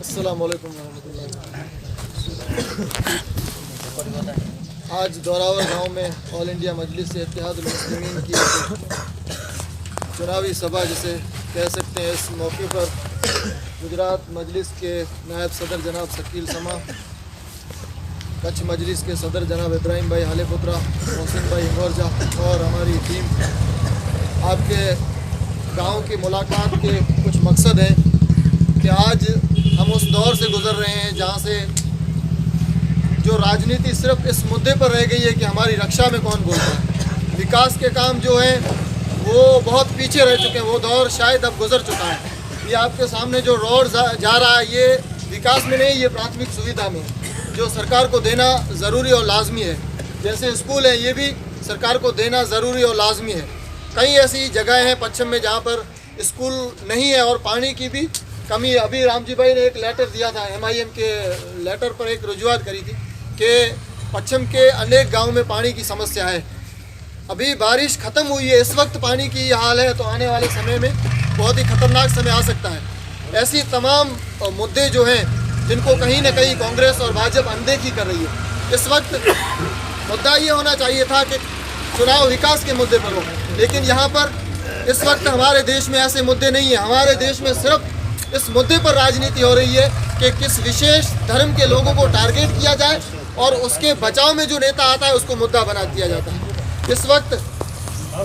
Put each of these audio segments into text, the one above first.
अस्सलाम वालेकुम रहमतुल्लाह। आज दौरावर गांव में ऑल इंडिया मजलिस इत्तेहादुल मुस्लिमीन की चुनावी सभा जिसे कह सकते हैं, इस मौके पर गुजरात मजलिस के नायब सदर जनाब शकील समा, कच्छ मजलिस के सदर जनाब इब्राहिम भाई हालेपुत्रा, मोहसिन भाई हिंगोरजा और हमारी टीम आपके गांव की मुलाकात के कुछ मकसद हैं कि आज हम उस दौर से गुज़र रहे हैं जहां से जो राजनीति सिर्फ इस मुद्दे पर रह गई है कि हमारी रक्षा में कौन बोलता है। विकास के काम जो हैं वो बहुत पीछे रह चुके हैं, वो दौर शायद अब गुजर चुका है। ये आपके सामने जो रोड जा रहा है ये विकास में नहीं, ये प्राथमिक सुविधा में है जो सरकार को देना ज़रूरी और लाजमी है। जैसे स्कूल है ये भी सरकार को देना ज़रूरी और लाजमी है। कई ऐसी जगह हैं पश्चिम में जहाँ पर स्कूल नहीं है और पानी की भी कमी है। अभी रामजी भाई ने एक लेटर दिया था, MIM के लेटर पर एक रजूआत करी थी कि पश्चिम के अनेक गाँव में पानी की समस्या है। अभी बारिश ख़त्म हुई है, इस वक्त पानी की हाल है तो आने वाले समय में बहुत ही ख़तरनाक समय आ सकता है। ऐसी तमाम मुद्दे जो हैं जिनको कहीं ना कहीं कांग्रेस और भाजपा अनदेखी कर रही है। इस वक्त मुद्दा ये होना चाहिए था कि चुनाव विकास के मुद्दे पर हो, लेकिन यहाँ पर इस वक्त हमारे देश में ऐसे मुद्दे नहीं है। हमारे देश में सिर्फ इस मुद्दे पर राजनीति हो रही है कि किस विशेष धर्म के लोगों को टारगेट किया जाए और उसके बचाव में जो नेता आता है उसको मुद्दा बना दिया जाता है। इस वक्त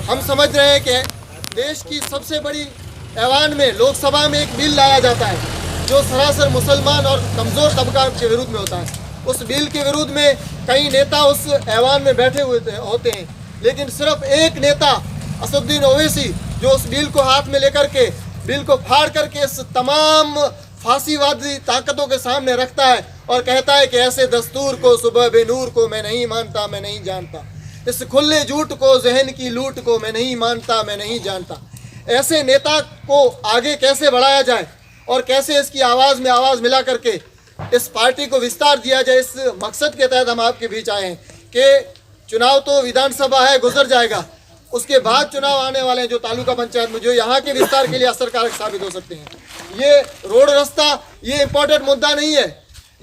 हम समझ रहे हैं कि देश की सबसे बड़ी ऐवान में लोकसभा में एक बिल लाया जाता है जो सरासर मुसलमान और कमज़ोर तबका के विरुद्ध में होता है। उस बिल के विरुद्ध में कई नेता उस ऐवान में बैठे हुए होते हैं, लेकिन सिर्फ एक नेता असदुद्दीन ओवैसी जो उस बिल को हाथ में लेकर के बिल को फाड़ करके इस तमाम फांसीवादी ताकतों के सामने रखता है और कहता है कि ऐसे दस्तूर को सुबह बेनूर को मैं नहीं मानता, मैं नहीं जानता, इस खुले झूठ को जहन की लूट को मैं नहीं मानता, मैं नहीं जानता। ऐसे नेता को आगे कैसे बढ़ाया जाए और कैसे इसकी आवाज़ में आवाज़ मिला करके इस पार्टी को विस्तार दिया जाए, इस मकसद के तहत हम आपके बीच आए हैं कि चुनाव तो विधानसभा है, गुजर जाएगा, उसके बाद चुनाव आने वाले हैं जो तालुका पंचायत में, जो यहाँ के विस्तार के लिए असरकारक साबित हो सकते हैं। ये रोड रास्ता ये इम्पोर्टेंट मुद्दा नहीं है,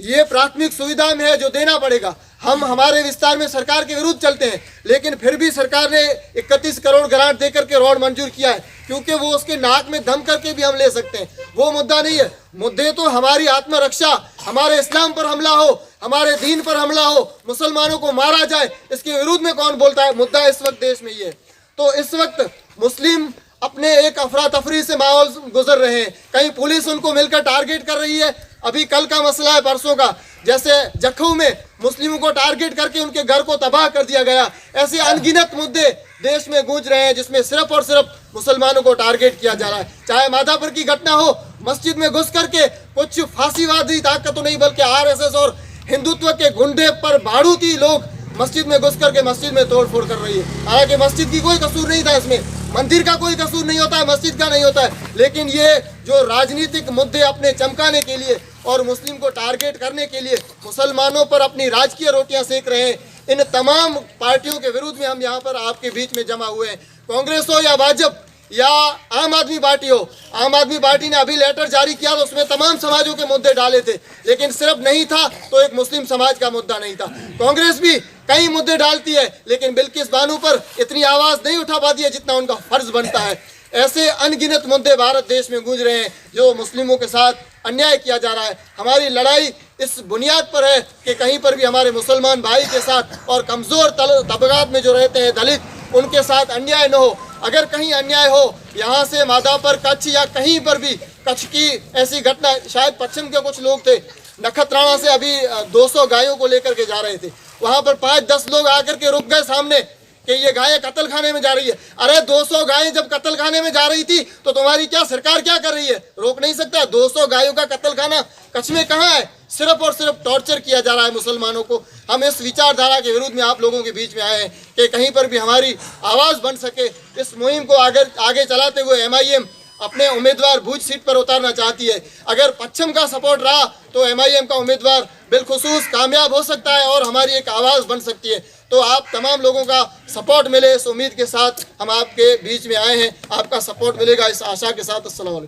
ये प्राथमिक सुविधा में है जो देना पड़ेगा। हम हमारे विस्तार में सरकार के विरुद्ध चलते हैं, लेकिन फिर भी सरकार ने 31 करोड़ ग्रांट दे करके रोड मंजूर किया है क्योंकि वो उसके नाक में दम करके भी हम ले सकते हैं। वो मुद्दा नहीं है। मुद्दे तो हमारी आत्मरक्षा, हमारे इस्लाम पर हमला हो, हमारे दीन पर हमला हो, मुसलमानों को मारा जाए, इसके विरुद्ध में कौन बोलता है। मुद्दा इस वक्त देश में ये है। तो इस वक्त मुस्लिम अपने एक अफरा तफरी से माहौल गुजर रहे हैं। कहीं पुलिस उनको मिलकर टारगेट कर रही है। अभी कल का मसला है, परसों का, जैसे जखू में मुस्लिमों को टारगेट करके उनके घर को तबाह कर दिया गया। ऐसे अनगिनत मुद्दे देश में गूंज रहे हैं जिसमें सिर्फ और सिर्फ मुसलमानों को टारगेट किया जा रहा है। चाहे माधापुर की घटना हो, मस्जिद में घुस करके कुछ फांसीवादी ताकतों नहीं बल्कि RSS और हिंदुत्व के गुंडे पर बारूदी लोग मस्जिद में घुस करके मस्जिद में तोड़फोड़ कर रही है। हालांकि मस्जिद की कोई कसूर नहीं था, इसमें मंदिर का कोई कसूर नहीं होता है, मस्जिद का नहीं होता है, लेकिन ये जो राजनीतिक मुद्दे अपने चमकाने के लिए और मुस्लिम को टारगेट करने के लिए मुसलमानों पर अपनी राजकीय रोटियां सेक रहे हैं, इन तमाम पार्टियों के विरुद्ध में हम यहाँ पर आपके बीच में जमा हुए हैं। कांग्रेस हो या भाजपा या आम आदमी पार्टी हो, आम आदमी पार्टी ने अभी लेटर जारी किया तो उसमें तमाम समाजों के मुद्दे डाले थे, लेकिन सिर्फ नहीं था तो एक मुस्लिम समाज का मुद्दा नहीं था। कांग्रेस भी कई मुद्दे डालती है, लेकिन बिल्किस बानो पर इतनी आवाज़ नहीं उठा पाती है जितना उनका फर्ज बनता है। ऐसे अनगिनत मुद्दे भारत देश में गूंज रहे हैं जो मुस्लिमों के साथ अन्याय किया जा रहा है। हमारी लड़ाई इस बुनियाद पर है कि कहीं पर भी हमारे मुसलमान भाई के साथ और कमज़ोर तबकात में जो रहते हैं दलित, उनके साथ अन्याय न हो। अगर कहीं अन्याय हो, यहाँ से माधापुर, कच्छ या कहीं पर भी, कच्छ की ऐसी घटना, शायद पश्चिम के कुछ लोग थे नखत्राना से अभी 200 गायों को लेकर के जा रहे थे, वहाँ पर 5-10 लोग आकर के रुक गए सामने कि ये गायें कत्ल खाने में जा रही है। अरे 200 गायें जब कत्ल खाने में जा रही थी तो तुम्हारी क्या सरकार क्या कर रही है, रोक नहीं सकता। 200 गायों का कत्ल खाना कच्छ में कहाँ है? सिर्फ और सिर्फ टॉर्चर किया जा रहा है मुसलमानों को। हम इस विचारधारा के विरुद्ध में आप लोगों के बीच में आए हैं कि कहीं पर भी हमारी आवाज़ बन सके। इस मुहिम को आगे चलाते हुए MIM अपने उम्मीदवार भुज सीट पर उतारना चाहती है। अगर पश्चिम का सपोर्ट रहा तो MIM का उम्मीदवार बिलखुसूस कामयाब हो सकता है और हमारी एक आवाज़ बन सकती है। तो आप तमाम लोगों का सपोर्ट मिले, इस उम्मीद के साथ हम आपके बीच में आए हैं। आपका सपोर्ट मिलेगा इस आशा के साथ। अस्सलाम वालेकुम।